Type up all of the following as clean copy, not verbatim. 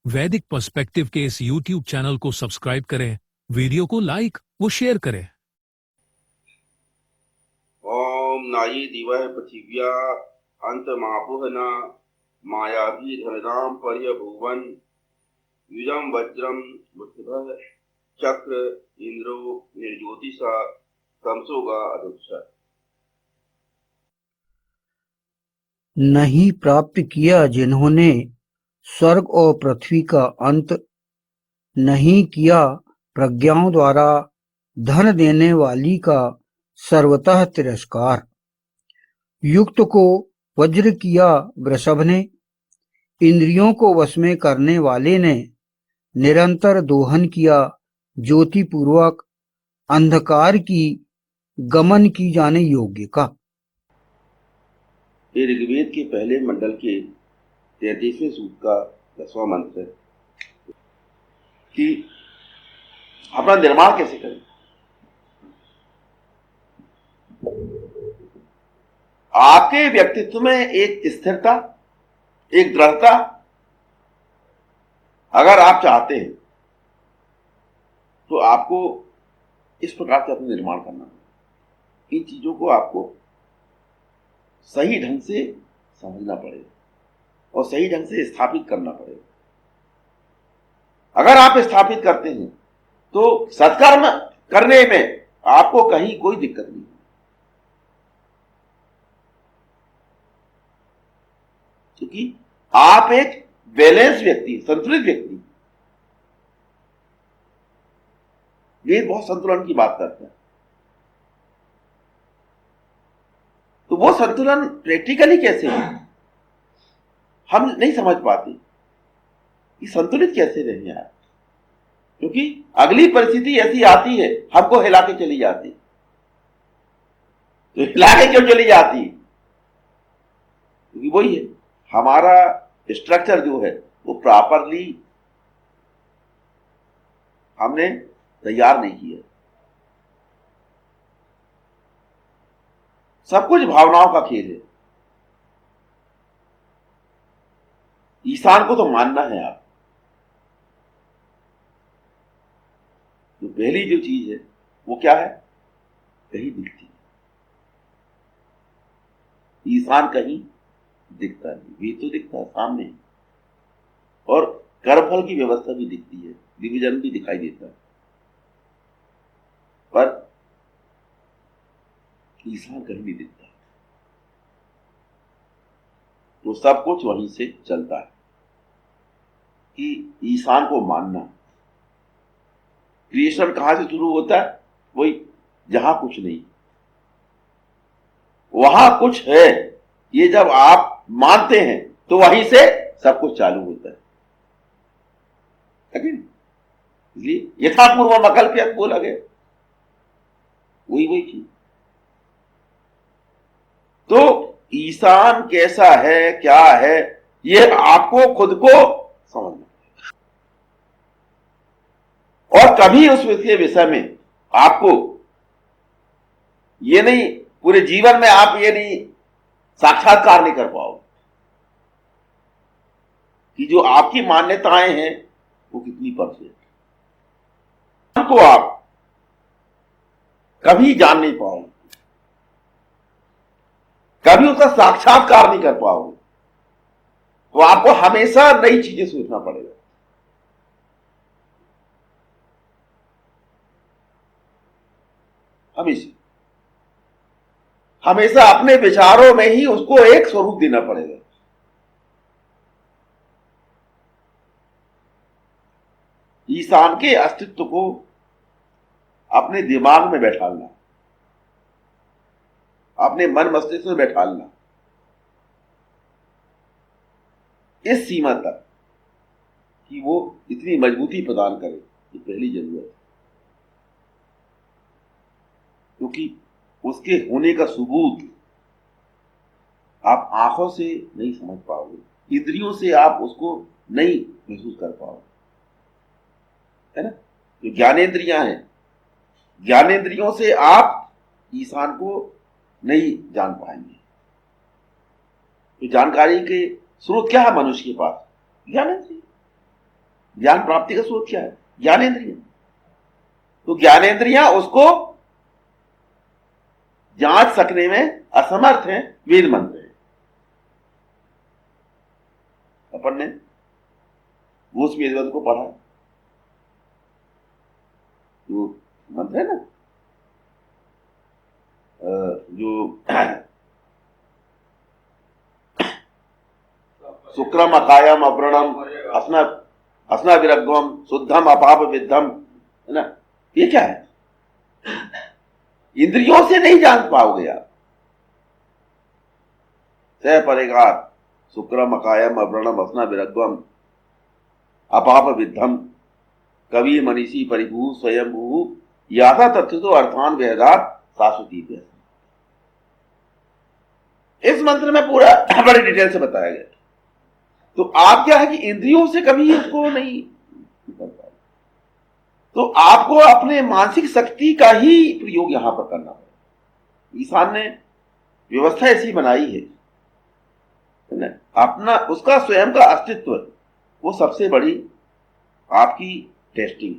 वैदिक पर्सपेक्टिव के इस यूट्यूब चैनल को सब्सक्राइब करें, वीडियो को लाइक व शेयर करें। ओम नाई दिवह पृथिव्या अंतमापुहना मायाभिधनदाम पर्यभुवन युजम वज्रम बुद्धः चक्र इंद्रो निर्ज्योतिषा तमसोगा अदुक्षा। नहीं प्राप्त किया जिन्होंने स्वर्ग और पृथ्वी का अंत, नहीं किया प्रज्ञाओं द्वारा धन देने वाली का सर्वतः तिरस्कार। युक्त को वज्र किया वृषभ ने, इंद्रियों को वश में करने वाले ने निरंतर दोहन किया ज्योति पूर्वक अंधकार की गमन की जाने योग्य का। ये ऋग्वेद के पहले मंडल के 33वें सूक्त का 10वां मंत्र है कि अपना निर्माण कैसे करें। आपके व्यक्तित्व में एक स्थिरता, एक दृढ़ता अगर आप चाहते हैं तो आपको इस प्रकार से अपना निर्माण करना है। इन चीजों को आपको सही ढंग से समझना पड़ेगा और सही ढंग से स्थापित करना पड़ेगा। अगर आप स्थापित करते हैं तो सत्कर्म करने में आपको कहीं कोई दिक्कत नहीं। क्योंकि आप एक बैलेंस व्यक्ति, संतुलित व्यक्ति, ये बहुत संतुलन की बात करते हैं। तो वो संतुलन प्रैक्टिकली कैसे है हम नहीं समझ पाते कि संतुलित कैसे रहे आप। क्योंकि अगली परिस्थिति ऐसी आती है हमको हिला के चली जाती। तो हिला के क्यों चली जाती? क्योंकि वही है, हमारा स्ट्रक्चर जो है वो प्रॉपरली हमने तैयार नहीं किया। सब कुछ भावनाओं का खेल है। ईशान को तो मानना है आप। तो पहली जो चीज है वो क्या है? कहीं दिखती है। ईशान कहीं दिखता नहीं, वे तो दिखता है सामने, और कर्मफल की व्यवस्था भी दिखती है, डिवीजन भी दिखाई देता है, पर ईशान कहीं नहीं दिखता। तो सब कुछ वहीं से चलता है कि ईशान को मानना। क्रिएशन कहां से शुरू होता है? वही जहां कुछ नहीं, वहां कुछ है, ये जब आप मानते हैं तो वहीं से सब कुछ चालू होता है। इसलिए यथापूर्व अकल्प्यत बोला गया, वही चीज। तो ईशान कैसा है, क्या है, ये आपको खुद को समझना। और कभी उस विषय में आपको ये नहीं, पूरे जीवन में आप ये नहीं साक्षात्कार नहीं कर पाओगे कि जो आपकी मान्यताएं हैं वो कितनी परफेक्ट। को आप कभी जान नहीं पाओगे, कभी उसका साक्षात्कार नहीं कर पाओगे। तो आपको हमेशा नई चीजें सोचना पड़ेगा। हमेशा अपने विचारों में ही उसको एक स्वरूप देना पड़ेगा। ईशान के अस्तित्व को अपने दिमाग में बैठालना, अपने मन मस्तिष्क में बैठालना, इस सीमा तक कि वो इतनी मजबूती प्रदान करे, ये पहली जरूरत है। क्योंकि उसके होने का सबूत आप आंखों से नहीं समझ पाओगे, इंद्रियों से आप उसको नहीं महसूस कर पाओगे, है ना। जो ज्ञानेंद्रियां हैं, ज्ञानेंद्रियों से आप ईशान को नहीं जान पाएंगे। तो जानकारी के स्रोत क्या है मनुष्य के पास? ज्ञानेंद्रिय। ज्ञान प्राप्ति का स्रोत क्या है? ज्ञानेंद्रिय। तो ज्ञानेंद्रियां उसको जांच सकने में असमर्थ हैं, वेद मंत्र है। अपन ने वो उस वेद को पढ़ा, जो मंत्र है ना, जो शुक्रम अकायम अव्रणम असना असना विरग्वम शुद्धम अपाप विद्धम, है ना, ये क्या है? इंद्रियों से नहीं जान पाओगे आप। सह परेगार शुक्रम अकायम अव्रणम असना विरग्वम अपाप विद्धम कवि मनीषी परिभू स्वयंभू याथा तथ्य तो अर्थान वेदात शाश्वती। इस मंत्र में पूरा बड़े डिटेल से बताया गया। तो आप क्या है कि इंद्रियों से कभी उसको नहीं कर पाए, तो आपको अपने मानसिक शक्ति का ही प्रयोग यहां पर करना है। ईशान ने व्यवस्था ऐसी बनाई है ना, अपना उसका स्वयं का अस्तित्व, वो सबसे बड़ी आपकी टेस्टिंग,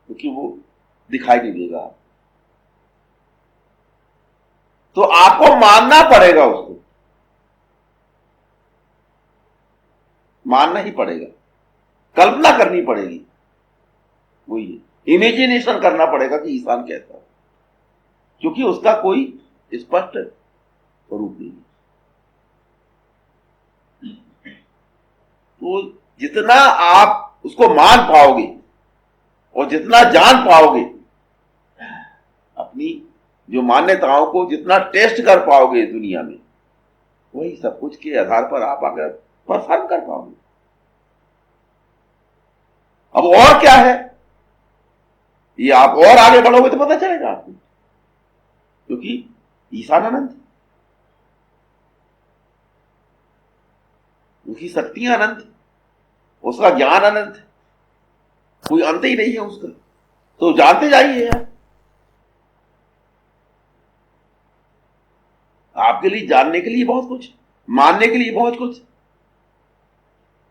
क्योंकि वो दिखाई नहीं देगा। तो आपको मानना पड़ेगा, उसको मानना ही पड़ेगा, कल्पना करनी पड़ेगी, वही इमेजिनेशन करना पड़ेगा कि ईशान कैसा है, क्योंकि उसका कोई स्पष्ट स्वरूप नहीं। तो जितना आप उसको मान पाओगे और जितना जान पाओगे, अपनी जो मान्यताओं को जितना टेस्ट कर पाओगे दुनिया में, वही सब कुछ के आधार पर आप अगर परफॉर्म कर पाओगे। अब और क्या है, ये आप और आगे बढ़ोगे तो पता चलेगा आपको, क्योंकि ईशान अनंत, उसकी शक्तियां अनंत, उसका ज्ञान अनंत, कोई अंत ही नहीं है उसका। तो जानते जाइए यार, आपके लिए जानने के लिए बहुत कुछ, मानने के लिए बहुत कुछ।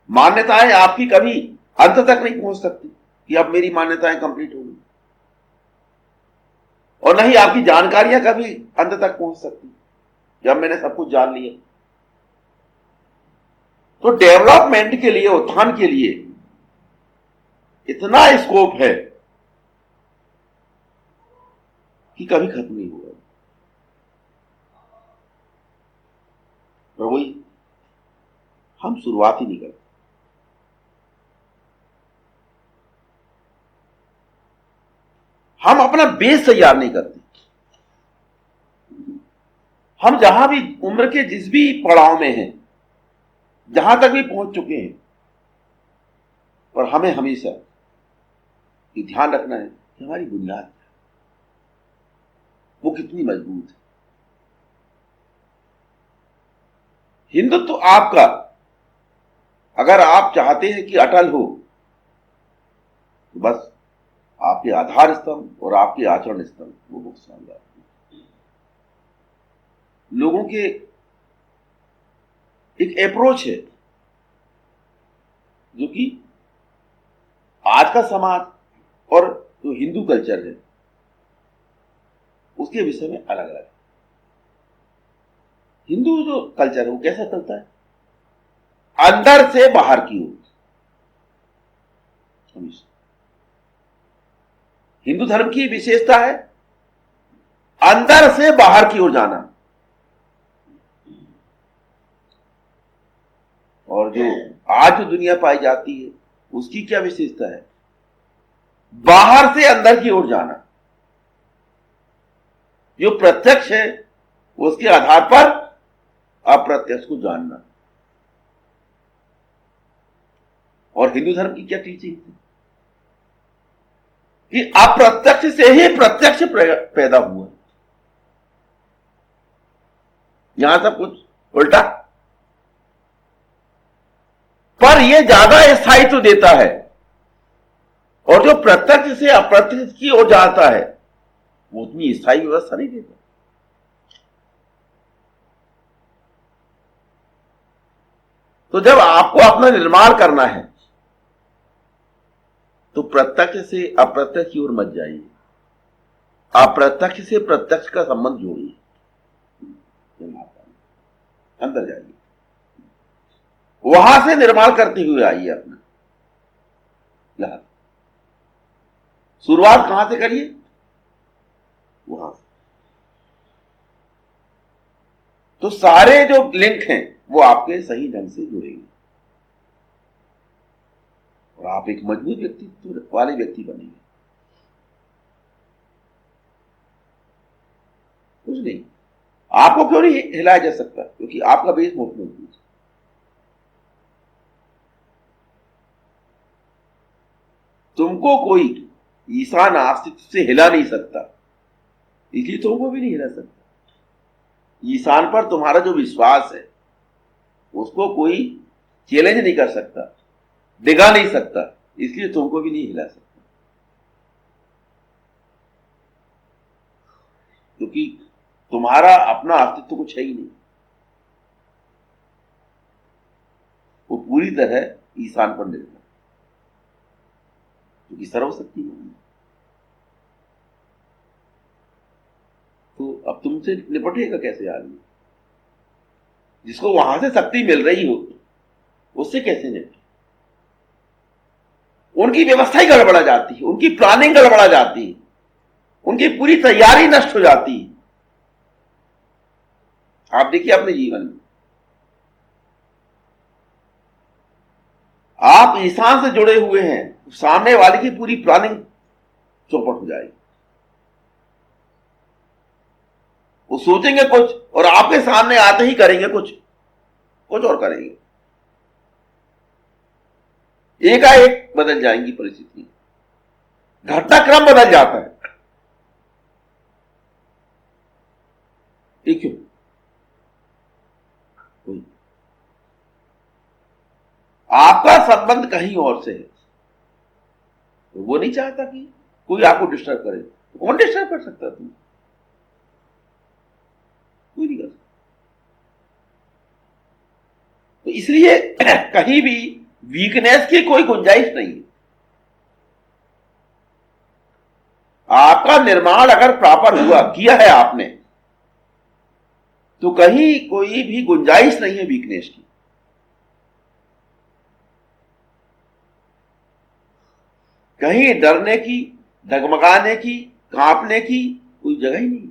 मान्यताएं आपकी कभी अंत तक नहीं पहुंच सकती कि अब मेरी मान्यताएं कंप्लीट होंगी, और नहीं आपकी जानकारियां कभी अंत तक पहुंच सकती जब मैंने सब कुछ जान लिया। तो डेवलपमेंट के लिए, उत्थान के लिए इतना स्कोप है कि कभी खत्म नहीं होगा। पर वही हम शुरुआत ही नहीं करते। हम अपना बेस तैयार नहीं करते। हम जहां भी उम्र के जिस भी पड़ाव में हैं, जहां तक भी पहुंच चुके हैं, पर हमें हमेशा ये ध्यान रखना है कि हमारी बुनियाद वो कितनी मजबूत है। हिंदुत्व तो आपका, अगर आप चाहते हैं कि अटल हो, तो बस आपके आधार स्तंभ और आपके आचरण स्तंभ वो बहुत शानदार। लोगों के एक अप्रोच है जो कि आज का समाज और जो हिंदू कल्चर है उसके विषय में अलग अलग है। हिंदू जो कल्चर है वो कैसा चलता है, अंदर से बाहर की ओर। हिंदू धर्म की विशेषता है अंदर से बाहर की ओर जाना, और जो आज जो दुनिया पाई जाती है उसकी क्या विशेषता है, बाहर से अंदर की ओर जाना। जो प्रत्यक्ष है उसके आधार पर अप्रत्यक्ष को जानना। और हिंदू धर्म की क्या टीचिंग है कि अप्रत्यक्ष से ही प्रत्यक्ष पैदा हुआ। यहां सब कुछ उल्टा, पर यह ज्यादा स्थायित्व देता है, और जो प्रत्यक्ष से अप्रत्यक्ष की ओर जाता है वो उतनी स्थायी व्यवस्था नहीं देता। तो जब आपको अपना निर्माण करना है तो प्रत्यक्ष से अप्रत्यक्ष की ओर मत जाइए, अप्रत्यक्ष से प्रत्यक्ष का संबंध जोड़िए, अंदर जाइए, वहां से निर्माण करते हुए आइए अपना। शुरुआत कहां से करिए? वहां से। तो सारे जो लिंक हैं वो आपके सही ढंग से जुड़ेंगे और आप एक मजबूत व्यक्तित्व वाले व्यक्ति बनेंगे। कुछ नहीं, आपको क्यों नहीं हिलाया जा सकता? क्योंकि आपका बेस बहुत मजबूत है। तुमको कोई ईशान अस्तित्व से हिला नहीं सकता, इसलिए तुमको भी नहीं हिला सकता। ईशान पर तुम्हारा जो विश्वास है उसको कोई चैलेंज नहीं कर सकता, डिगा नहीं सकता, इसलिए तुमको भी नहीं हिला सकता। क्योंकि तुम्हारा अपना अस्तित्व कुछ है ही नहीं, वो पूरी तरह ईशान पर निर्भर, क्योंकि सर्वशक्तिमान है। तो अब तुमसे निपटेगा कैसे आदमी? जिसको वहां से शक्ति मिल रही हो उससे कैसे निपटे? उनकी व्यवस्था ही गड़बड़ा जाती है, उनकी प्लानिंग गड़बड़ा जाती है, उनकी पूरी तैयारी नष्ट हो जाती है। आप देखिए अपने जीवन में, आप ईशान से जुड़े हुए हैं, सामने वाले की पूरी प्लानिंग चौपट हो जाएगी। वो सोचेंगे कुछ और आपके सामने आते ही करेंगे कुछ और करेंगे। एकाएक बदल जाएंगी परिस्थिति, घटनाक्रम बदल जाता है। ये क्यों? आपका संबंध कहीं और से है, तो वो नहीं चाहता कि कोई आपको डिस्टर्ब करे। तो कौन डिस्टर्ब कर सकता? तुम कोई नहीं कर सकता। तो इसलिए कहीं भी वीकनेस की कोई गुंजाइश नहीं है। आपका निर्माण अगर प्रॉपर हुआ, किया है आपने, तो कहीं कोई भी गुंजाइश नहीं है वीकनेस की। कहीं डरने की, डगमगाने की, कांपने की कोई जगह ही नहीं।